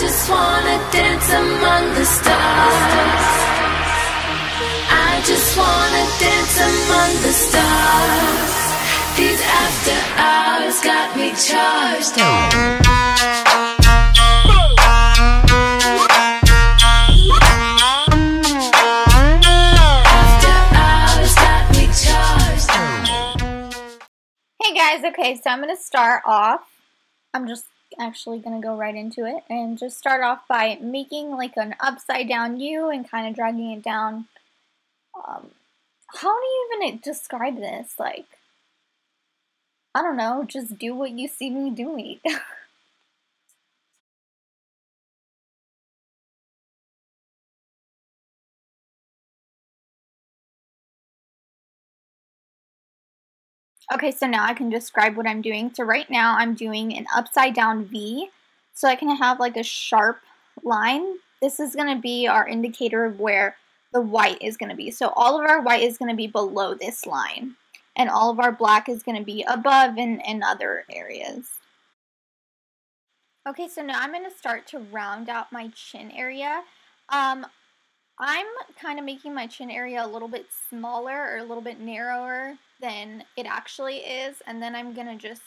just wanna dance among the stars. I just wanna dance among the stars. These after hours got me charged. Hey guys, okay, so I'm going to start off, I'm just actually going to go right into it, and just start off by making like an upside down U and kind of dragging it down. How do you even describe this? Like, I don't know, just do what you see me doing. Okay, so now I can describe what I'm doing. So right now I'm doing an upside down V, so I can have like a sharp line. This is going to be our indicator of where the white is going to be. So all of our white is going to be below this line, and all of our black is going to be above in other areas. Okay, so now I'm going to start to round out my chin area. I'm kind of making my chin area a little bit smaller or a little bit narrower than it actually is, and then I'm going to just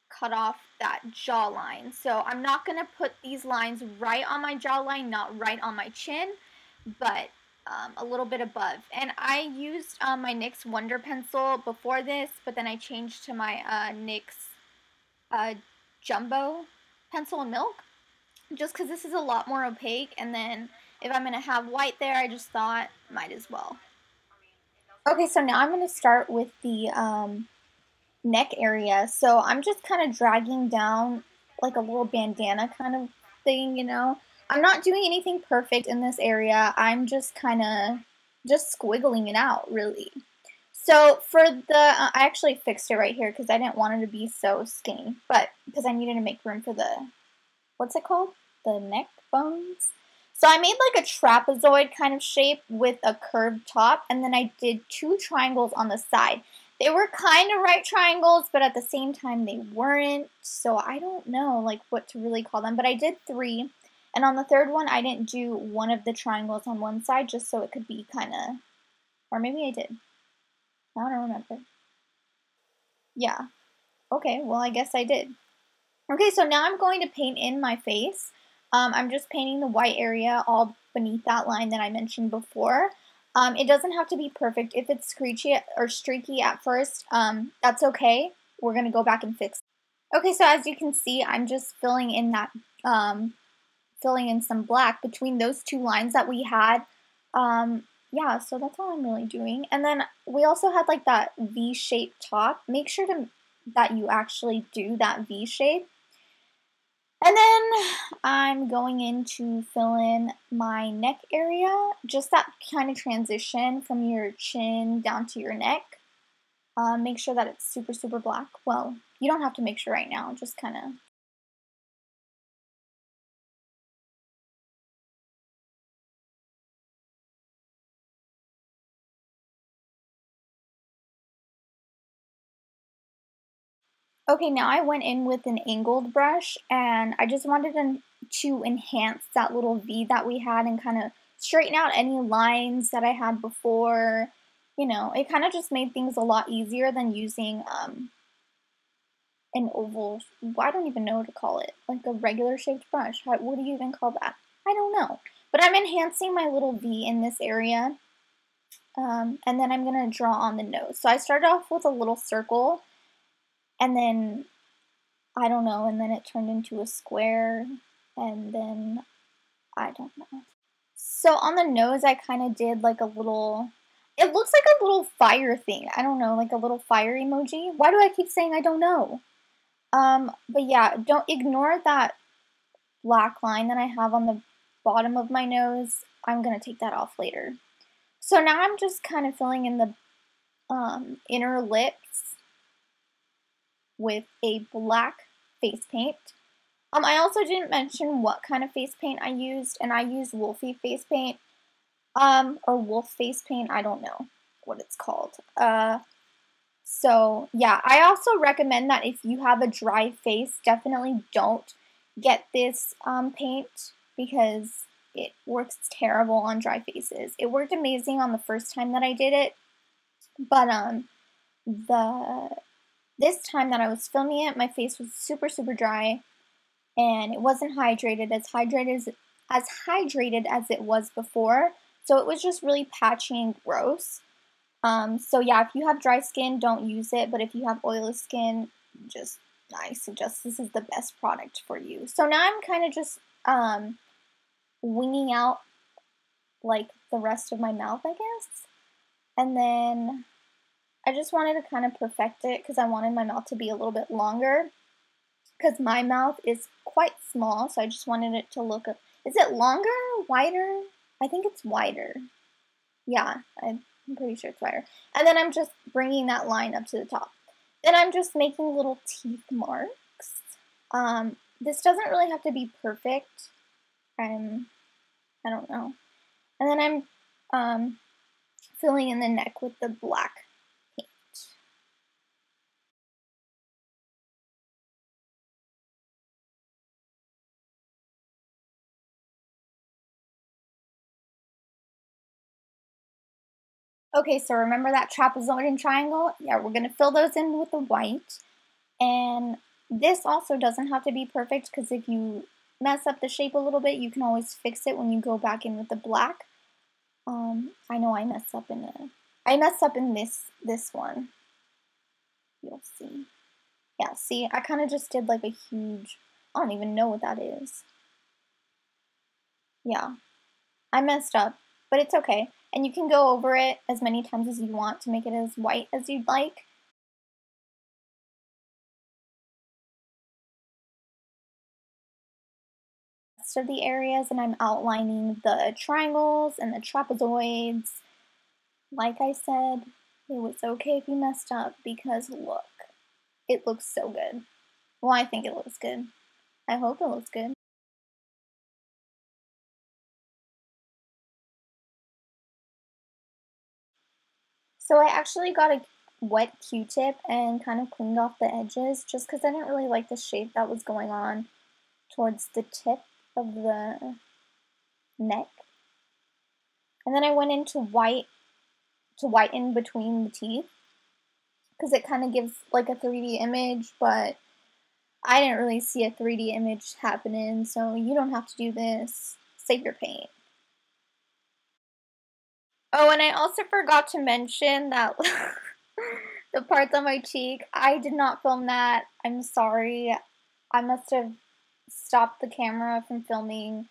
cut off that jawline. So I'm not going to put these lines right on my jawline, not right on my chin, but a little bit above. And I used my NYX Wonder Pencil before this, but then I changed to my NYX Jumbo Pencil and Milk, just because this is a lot more opaque, and then if I'm going to have white there, I just thought might as well. Okay, so now I'm going to start with the neck area. So I'm just kind of dragging down like a little bandana kind of thing, you know. I'm not doing anything perfect in this area. I'm just kind of just squiggling it out, really. So for the, I actually fixed it right here because I didn't want it to be so skinny, but because I needed to make room for the, what's it called? The neck bones. So I made like a trapezoid kind of shape with a curved top, and then I did 2 triangles on the side. They were kind of right triangles, but at the same time they weren't, so I don't know like what to really call them, but I did 3, and on the third one I didn't do one of the triangles on one side just so it could be kind of, or maybe I did. I don't remember. Yeah. Okay, well I guess I did. Okay, so now I'm going to paint in my face. I'm just painting the white area all beneath that line that I mentioned before. It doesn't have to be perfect. If it's screechy or streaky at first, that's okay. We're going to go back and fix it. Okay, so as you can see, I'm just filling in that, filling in some black between those 2 lines that we had. Yeah, so that's all I'm really doing. And then we also had like that V-shaped top. Make sure that you actually do that V shape. And then I'm going in to fill in my neck area, just that kind of transition from your chin down to your neck. Make sure that it's super, super black. Well, you don't have to make sure right now, just kind of. Okay, now I went in with an angled brush, and I just wanted to enhance that little V that we had and kind of straighten out any lines that I had before. You know, it kind of just made things a lot easier than using an oval, I don't even know what to call it, like a regular shaped brush. What do you even call that? I don't know. But I'm enhancing my little V in this area, and then I'm going to draw on the nose. So I started off with a little circle, and then, I don't know, and then it turned into a square, and then, I don't know. So on the nose, I kind of did like a little, it looks like a little fire thing. I don't know, like a little fire emoji. Why do I keep saying I don't know? But yeah, don't ignore that black line that I have on the bottom of my nose. I'm going to take that off later. So now I'm just kind of filling in the inner lips with a black face paint. I also didn't mention what kind of face paint I used, and I used Wolfie face paint, or wolf face paint, I don't know what it's called. So yeah, I also recommend that if you have a dry face, definitely don't get this paint because it works terrible on dry faces. It worked amazing on the first time that I did it, but this time that I was filming it, my face was super dry, and it wasn't hydrated as it was before. So it was just really patchy and gross. So yeah, if you have dry skin, don't use it. But if you have oily skin, I suggest this is the best product for you. So now I'm kind of just winging out like the rest of my mouth, I guess. And then I just wanted to kind of perfect it because I wanted my mouth to be a little bit longer, because my mouth is quite small, so I just wanted it to look, is it longer, wider? I think it's wider. Yeah, I'm pretty sure it's wider. And then I'm just bringing that line up to the top. Then I'm just making little teeth marks. This doesn't really have to be perfect. I don't know. And then I'm filling in the neck with the black paint. Okay, so remember that trapezoid and triangle? Yeah, we're going to fill those in with the white. And this also doesn't have to be perfect, because if you mess up the shape a little bit, you can always fix it when you go back in with the black. I know I messed up in this one. You'll see. Yeah, see, I kind of just did like a huge, I don't even know what that is. Yeah, I messed up, but it's okay. And you can go over it as many times as you want to make it as white as you'd like. Rest of the areas, and I'm outlining the triangles and the trapezoids. Like I said, it was okay if you messed up, because look, it looks so good. Well, I think it looks good. I hope it looks good. So I actually got a wet Q-tip and kind of cleaned off the edges, just because I didn't really like the shape that was going on towards the tip of the neck. And then I went into white to whiten between the teeth, because it kind of gives like a 3D image, but I didn't really see a 3D image happening, so you don't have to do this. Save your paint. Oh, and I also forgot to mention that the parts on my cheek, I did not film that. I'm sorry. I must have stopped the camera from filming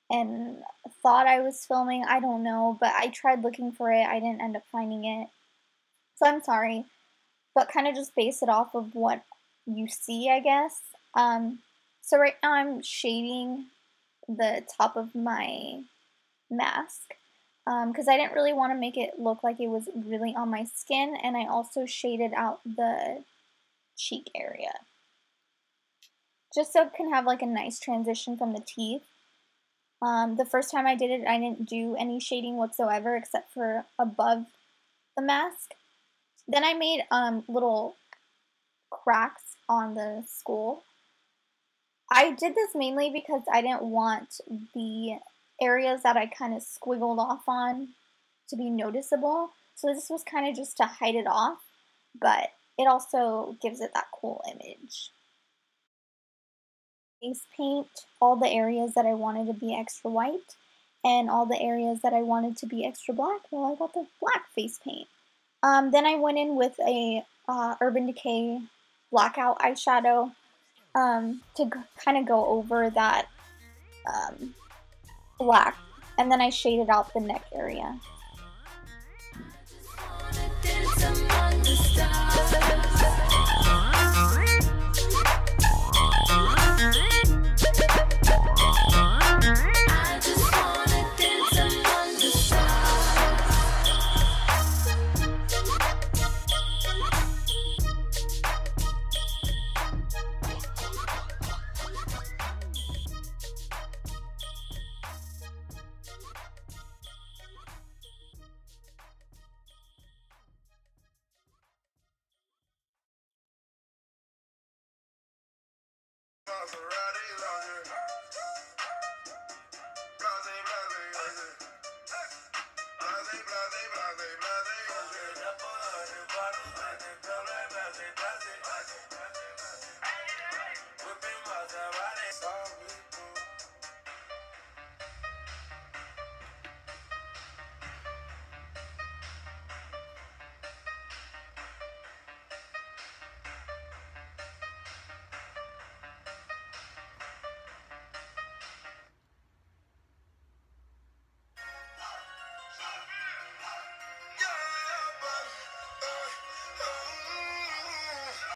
and thought I was filming. I don't know, but I tried looking for it. I didn't end up finding it. So I'm sorry. But kind of just base it off of what you see, I guess. So right now I'm shading the top of my mask, because I didn't really want to make it look like it was really on my skin, and I also shaded out the cheek area, just so it can have like a nice transition from the teeth. The first time I did it, I didn't do any shading whatsoever except for above the mask. Then I made little cracks on the skull. I did this mainly because I didn't want the areas that I kind of squiggled off on to be noticeable. So this was kind of just to hide it off, but it also gives it that cool image. Face paint all the areas that I wanted to be extra white, and all the areas that I wanted to be extra black, well, I got the black face paint. Then I went in with a Urban Decay blackout eyeshadow to kind of go over that black, and then I shaded out the neck area. Maserati lounge.